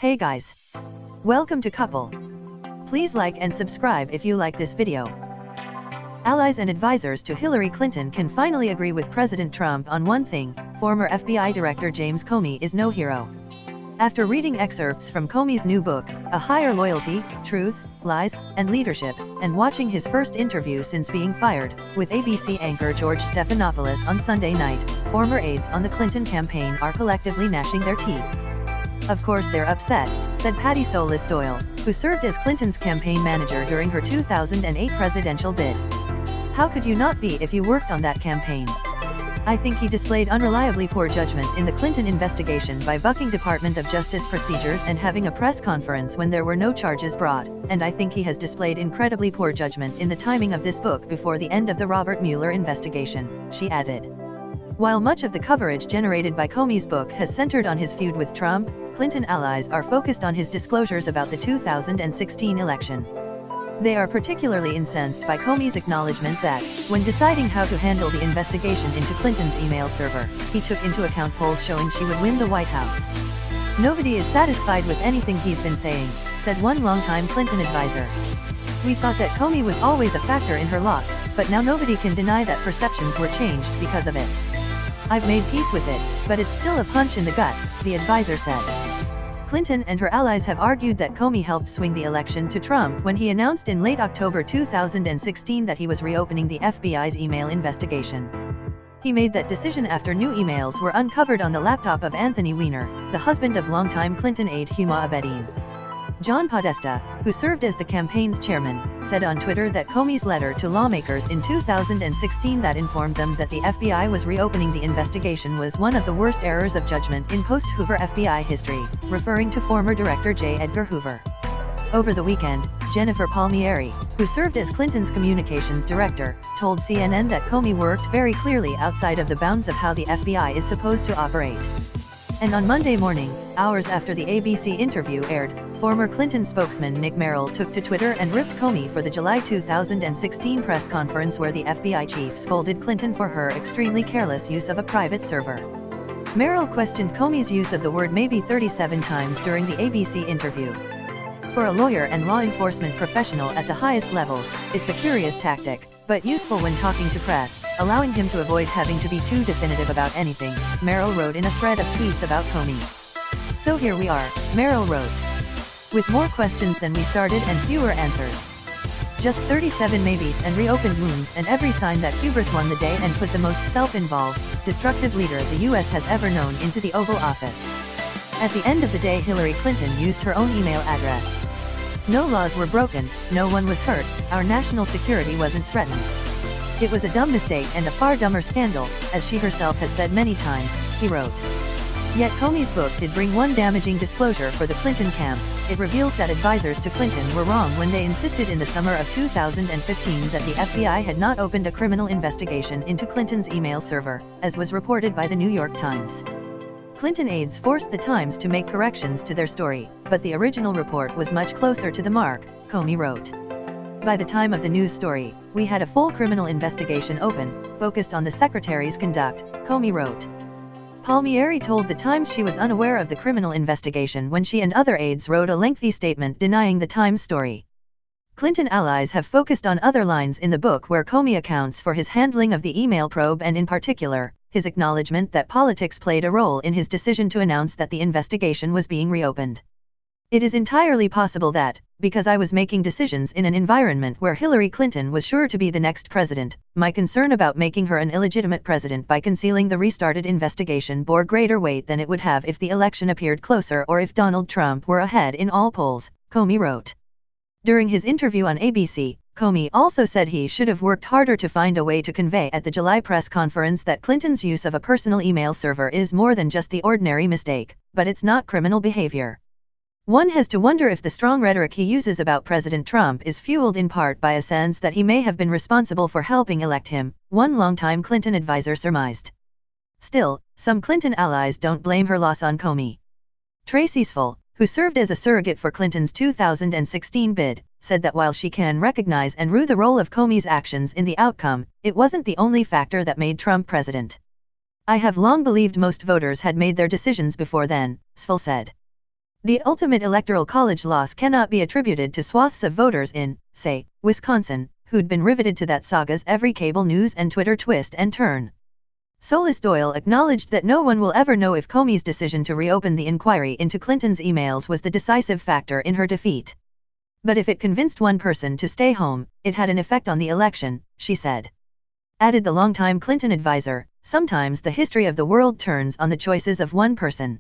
Hey guys. Welcome to Couple. Please like and subscribe if you like this video. Allies and advisors to Hillary Clinton can finally agree with President Trump on one thing: former FBI Director James Comey is no hero. After reading excerpts from Comey's new book, A Higher Loyalty, Truth, Lies, and Leadership, and watching his first interview since being fired, with ABC anchor George Stephanopoulos on Sunday night, former aides on the Clinton campaign are collectively gnashing their teeth. Of course they're upset, said Patty Solis Doyle, who served as Clinton's campaign manager during her 2008 presidential bid. How could you not be if you worked on that campaign? I think he displayed unreliably poor judgment in the Clinton investigation by bucking Department of Justice procedures and having a press conference when there were no charges brought, and I think he has displayed incredibly poor judgment in the timing of this book before the end of the Robert Mueller investigation, she added. While much of the coverage generated by Comey's book has centered on his feud with Trump, Clinton allies are focused on his disclosures about the 2016 election. They are particularly incensed by Comey's acknowledgement that, when deciding how to handle the investigation into Clinton's email server, he took into account polls showing she would win the White House. Nobody is satisfied with anything he's been saying, said one longtime Clinton advisor. We thought that Comey was always a factor in her loss, but now nobody can deny that perceptions were changed because of it. I've made peace with it, but it's still a punch in the gut, the advisor said. Clinton and her allies have argued that Comey helped swing the election to Trump when he announced in late October 2016 that he was reopening the FBI's email investigation. He made that decision after new emails were uncovered on the laptop of Anthony Weiner, the husband of longtime Clinton aide Huma Abedin. John Podesta, who served as the campaign's chairman, said on Twitter that Comey's letter to lawmakers in 2016 that informed them that the FBI was reopening the investigation was one of the worst errors of judgment in post-Hoover FBI history, referring to former Director J. Edgar Hoover. Over the weekend, Jennifer Palmieri, who served as Clinton's communications director, told CNN that Comey worked very clearly outside of the bounds of how the FBI is supposed to operate. And on Monday morning, hours after the ABC interview aired, former Clinton spokesman Nick Merrill took to Twitter and ripped Comey for the July 2016 press conference where the FBI chief scolded Clinton for her extremely careless use of a private server. Merrill questioned Comey's use of the word maybe 37 times during the ABC interview. For a lawyer and law enforcement professional at the highest levels, it's a curious tactic, but useful when talking to press, allowing him to avoid having to be too definitive about anything, Merrill wrote in a thread of tweets about Comey. So here we are, Merrill wrote. With more questions than we started and fewer answers. Just 37 maybes and reopened wounds and every sign that hubris won the day and put the most self-involved, destructive leader the US has ever known into the Oval Office. At the end of the day, Hillary Clinton used her own email address. No laws were broken, no one was hurt, our national security wasn't threatened. It was a dumb mistake and a far dumber scandal, as she herself has said many times, he wrote. Yet Comey's book did bring one damaging disclosure for the Clinton camp. It reveals that advisors to Clinton were wrong when they insisted in the summer of 2015 that the FBI had not opened a criminal investigation into Clinton's email server, as was reported by the New York Times. Clinton aides forced the Times to make corrections to their story, but the original report was much closer to the mark, Comey wrote. By the time of the news story, we had a full criminal investigation open, focused on the secretary's conduct, Comey wrote. Palmieri told the Times she was unaware of the criminal investigation when she and other aides wrote a lengthy statement denying the Times story. Clinton allies have focused on other lines in the book where Comey accounts for his handling of the email probe and in particular, his acknowledgement that politics played a role in his decision to announce that the investigation was being reopened. It is entirely possible that, because I was making decisions in an environment where Hillary Clinton was sure to be the next president, my concern about making her an illegitimate president by concealing the restarted investigation bore greater weight than it would have if the election appeared closer or if Donald Trump were ahead in all polls, Comey wrote. During his interview on ABC, Comey also said he should have worked harder to find a way to convey at the July press conference that Clinton's use of a personal email server is more than just the ordinary mistake, but it's not criminal behavior. One has to wonder if the strong rhetoric he uses about President Trump is fueled in part by a sense that he may have been responsible for helping elect him, one longtime Clinton advisor surmised. Still, some Clinton allies don't blame her loss on Comey. Tracy Sfull, who served as a surrogate for Clinton's 2016 bid, said that while she can recognize and rue the role of Comey's actions in the outcome, it wasn't the only factor that made Trump president. I have long believed most voters had made their decisions before then, Sfull said. The ultimate electoral college loss cannot be attributed to swaths of voters in, say, Wisconsin, who'd been riveted to that saga's every cable news and Twitter twist and turn. Solis Doyle acknowledged that no one will ever know if Comey's decision to reopen the inquiry into Clinton's emails was the decisive factor in her defeat. But if it convinced one person to stay home, it had an effect on the election, she said. Added the longtime Clinton advisor, sometimes the history of the world turns on the choices of one person.